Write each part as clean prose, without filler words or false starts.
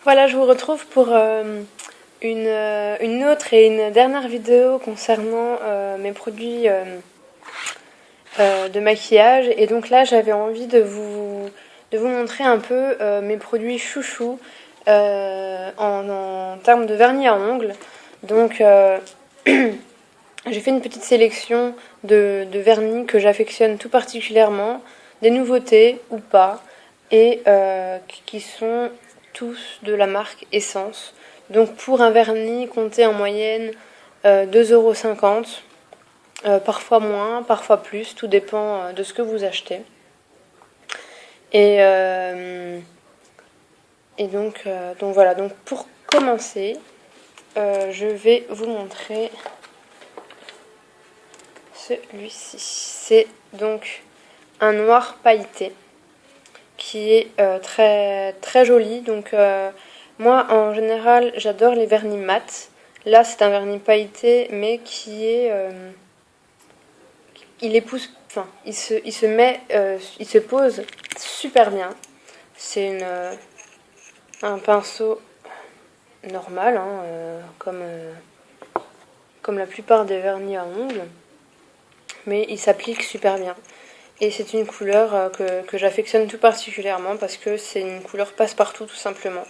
Voilà, je vous retrouve pour une autre et une dernière vidéo concernant mes produits de maquillage. Et donc là, j'avais envie de vous montrer un peu mes produits chouchous en termes de vernis à ongles. Donc j'ai fait une petite sélection de vernis que j'affectionne tout particulièrement, des nouveautés ou pas, et qui sont tous de la marque Essence. Donc pour un vernis, comptez en moyenne 2,50 €, parfois moins, parfois plus, tout dépend de ce que vous achetez. Et donc voilà, donc pour commencer, je vais vous montrer celui-ci. C'est donc un noir pailleté qui est très, très joli. Donc moi en général j'adore les vernis mat. Là c'est un vernis pailleté mais qui est... il épouse... Enfin, il se pose super bien. C'est un pinceau normal, hein, comme la plupart des vernis à ongles. Mais il s'applique super bien. Et c'est une couleur que j'affectionne tout particulièrement parce que c'est une couleur passe-partout tout simplement.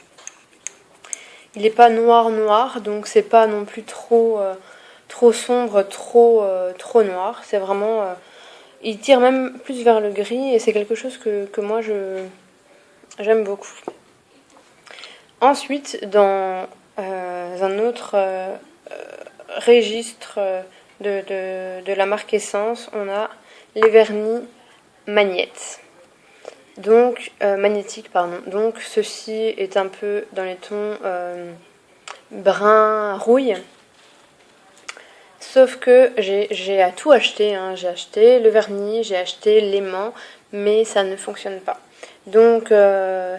Il n'est pas noir, donc c'est pas non plus trop sombre, trop noir. C'est vraiment... il tire même plus vers le gris et c'est quelque chose que moi j'aime beaucoup. Ensuite, dans un autre registre de la marque Essence, on a les vernis magnétique, pardon. Donc ceci est un peu dans les tons brun rouille. Sauf que j'ai tout acheté, hein. J'ai acheté le vernis, j'ai acheté l'aimant, mais ça ne fonctionne pas. Donc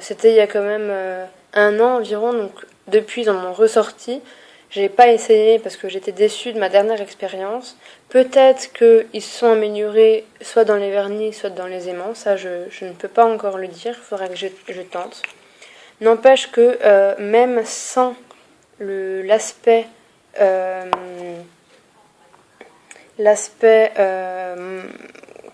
c'était il y a quand même un an environ, donc depuis ils en ont ressorti. J'ai pas essayé parce que j'étais déçue de ma dernière expérience. Peut-être qu'ils se sont améliorés soit dans les vernis, soit dans les aimants. Ça, je ne peux pas encore le dire. Il faudra que je tente. N'empêche que même sans l'aspect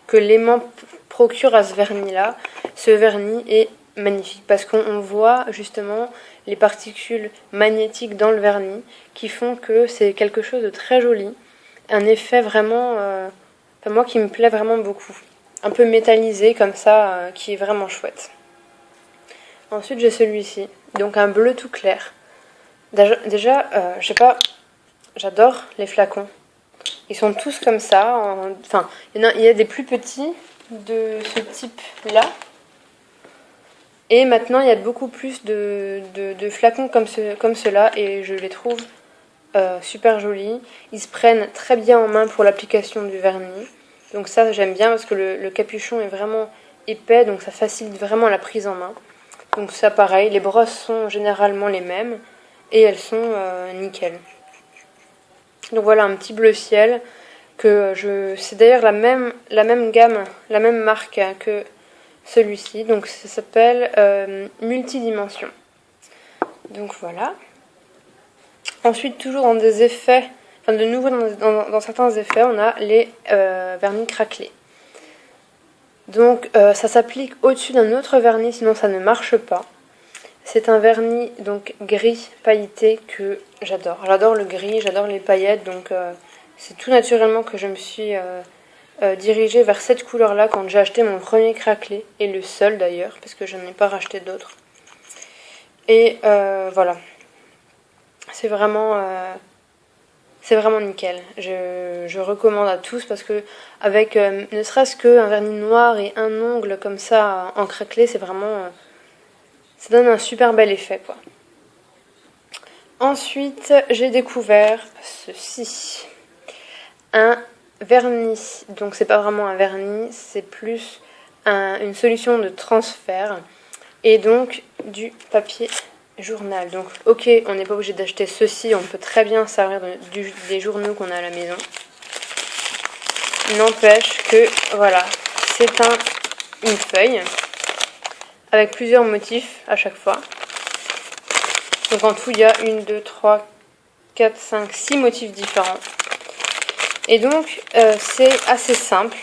que l'aimant procure à ce vernis-là, ce vernis est magnifique parce qu'on voit justement les particules magnétiques dans le vernis qui font que c'est quelque chose de très joli, un effet vraiment, moi qui me plaît vraiment beaucoup, un peu métallisé comme ça, qui est vraiment chouette. Ensuite j'ai celui-ci, donc un bleu tout clair. Déjà je sais pas, j'adore les flacons. Ils sont tous comme ça, enfin il y a des plus petits de ce type-là. Et maintenant, il y a beaucoup plus de flacons comme ceux-là et je les trouve super jolis. Ils se prennent très bien en main pour l'application du vernis. Donc ça, j'aime bien parce que le capuchon est vraiment épais, donc ça facilite vraiment la prise en main. Donc ça, pareil, les brosses sont généralement les mêmes et elles sont nickel. Donc voilà, un petit bleu ciel c'est d'ailleurs la même gamme, la même marque que celui-ci, donc ça s'appelle Multidimension. Donc voilà. Ensuite, toujours dans des effets, enfin de nouveau dans certains effets, on a les vernis craquelés. Donc ça s'applique au-dessus d'un autre vernis, sinon ça ne marche pas. C'est un vernis donc gris pailleté que j'adore. J'adore le gris, j'adore les paillettes, donc c'est tout naturellement que je me suis dirigée vers cette couleur-là quand j'ai acheté mon premier craquelé, et le seul d'ailleurs, parce que je n'en ai pas racheté d'autres. Et voilà. C'est vraiment nickel. Je recommande à tous parce que avec ne serait-ce qu'un vernis noir et un ongle comme ça en craquelé, c'est vraiment... ça donne un super bel effet, quoi. Ensuite, j'ai découvert ceci. Un vernis. Donc c'est pas vraiment un vernis, c'est plus une solution de transfert. Et donc du papier journal. Donc ok, on n'est pas obligé d'acheter ceci, on peut très bien servir des journaux qu'on a à la maison. N'empêche que voilà, c'est une feuille avec plusieurs motifs à chaque fois. Donc en tout, il y a 1, 2, 3, 4, 5, 6 motifs différents. Et donc, c'est assez simple.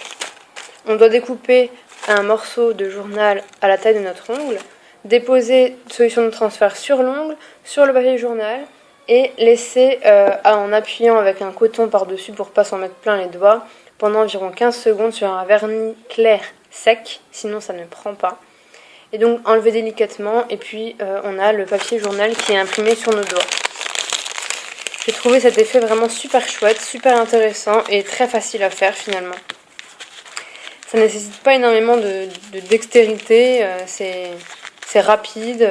On doit découper un morceau de journal à la taille de notre ongle, déposer solution de transfert sur l'ongle, sur le papier journal, et laisser en appuyant avec un coton par-dessus pour pas s'en mettre plein les doigts, pendant environ 15 secondes sur un vernis clair sec, sinon ça ne prend pas. Et donc enlever délicatement, et puis on a le papier journal qui est imprimé sur nos doigts. J'ai trouvé cet effet vraiment super chouette, super intéressant et très facile à faire finalement. Ça ne nécessite pas énormément de dextérité, c'est rapide,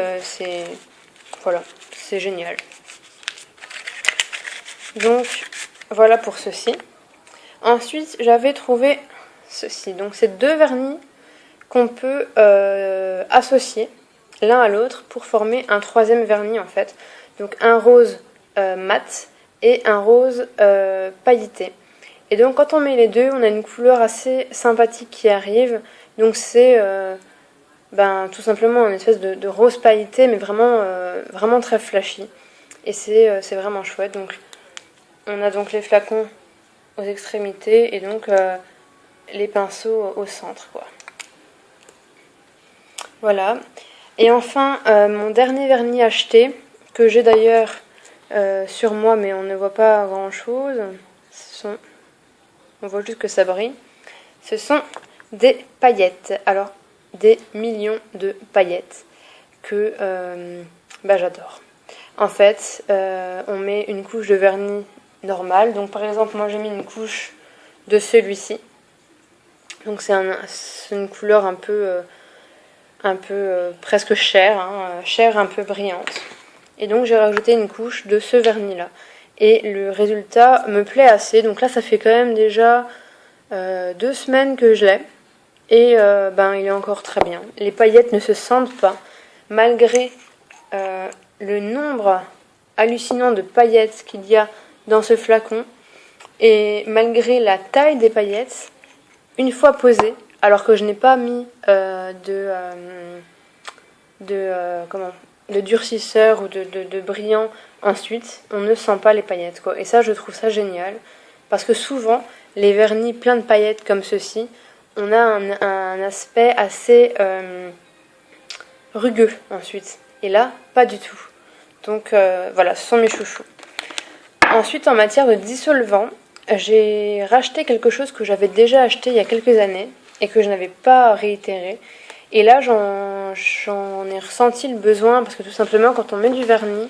voilà, c'est génial. Donc voilà pour ceci. Ensuite, j'avais trouvé ceci. Donc c'est 2 vernis qu'on peut associer l'un à l'autre pour former un 3e vernis en fait. Donc un rose mat et un rose pailleté. Et donc quand on met les deux, on a une couleur assez sympathique qui arrive. Donc c'est tout simplement une espèce de rose pailleté, mais vraiment très flashy. Et c'est vraiment chouette. Donc on a donc les flacons aux extrémités et donc les pinceaux au centre, quoi. Voilà. Et enfin, mon dernier vernis acheté, que j'ai d'ailleurs sur moi, mais on ne voit pas grand-chose. On voit juste que ça brille. Ce sont des paillettes. Alors, des millions de paillettes que j'adore. En fait, on met une couche de vernis normal. Donc, par exemple, moi, j'ai mis une couche de celui-ci. Donc, c'est une couleur un peu presque chair, chair un peu brillante. Et donc, j'ai rajouté une couche de ce vernis-là. Et le résultat me plaît assez. Donc là, ça fait quand même déjà 2 semaines que je l'ai. Et il est encore très bien. Les paillettes ne se sentent pas. Malgré le nombre hallucinant de paillettes qu'il y a dans ce flacon. Et malgré la taille des paillettes, une fois posées, alors que je n'ai pas mis de durcisseur ou de brillant ensuite, on ne sent pas les paillettes, quoi. Et ça, je trouve ça génial. Parce que souvent, les vernis pleins de paillettes comme ceci, on a un aspect assez rugueux ensuite. Et là, pas du tout. Donc voilà, ce sont mes chouchous. Ensuite, en matière de dissolvant, j'ai racheté quelque chose que j'avais déjà acheté il y a quelques années et que je n'avais pas réitéré. Et là, j'en ai ressenti le besoin parce que tout simplement, quand on met du vernis,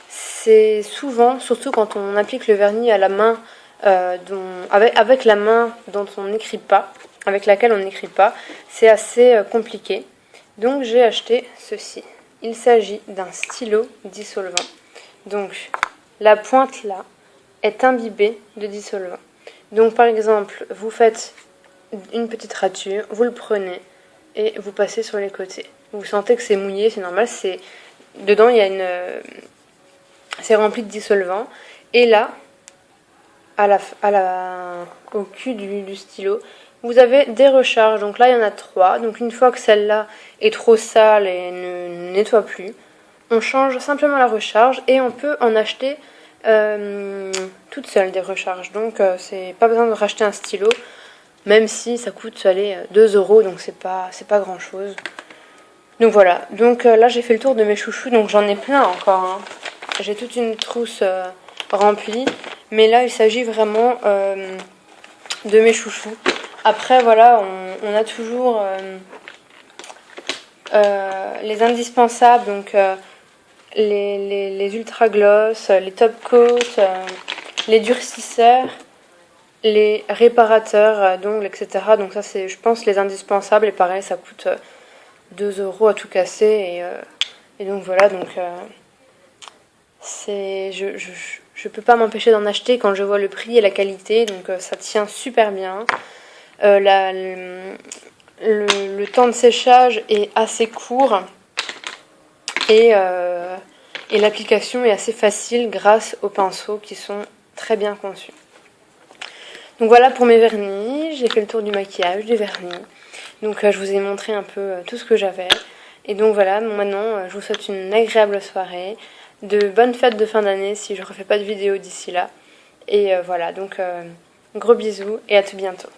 c'est souvent, surtout quand on applique le vernis à la main, avec la main dont on n'écrit pas, avec laquelle on n'écrit pas, c'est assez compliqué. Donc j'ai acheté ceci. Il s'agit d'un stylo dissolvant. Donc la pointe là est imbibée de dissolvant. Donc par exemple, vous faites une petite rature, vous le prenez et vous passez sur les côtés. Vous sentez que c'est mouillé, c'est normal, dedans il y a c'est rempli de dissolvant. Et là, au cul du stylo, vous avez des recharges. Donc là, il y en a 3. Donc une fois que celle-là est trop sale et ne nettoie plus, on change simplement la recharge et on peut en acheter toute seule des recharges. Donc c'est pas besoin de racheter un stylo, même si ça coûte 2 €, donc c'est pas grand-chose. Donc voilà. Donc là, j'ai fait le tour de mes chouchous. Donc j'en ai plein encore. J'ai toute une trousse remplie. Mais là, il s'agit vraiment de mes chouchous. Après, voilà, on a toujours les indispensables, donc les ultra gloss, les top coats, les durcisseurs, les réparateurs d'ongles, etc. Donc ça, c'est, je pense, les indispensables. Et pareil, ça coûte 2 € à tout casser. Et donc voilà, donc je peux pas m'empêcher d'en acheter quand je vois le prix et la qualité. Donc ça tient super bien. Le temps de séchage est assez court. Et l'application est assez facile grâce aux pinceaux qui sont très bien conçus. Donc voilà pour mes vernis. J'ai fait le tour du maquillage, du vernis. Donc je vous ai montré un peu tout ce que j'avais. Et donc voilà, maintenant je vous souhaite une agréable soirée. de bonnes fêtes de fin d'année si je refais pas de vidéo d'ici là. Et voilà, donc gros bisous et à tout bientôt.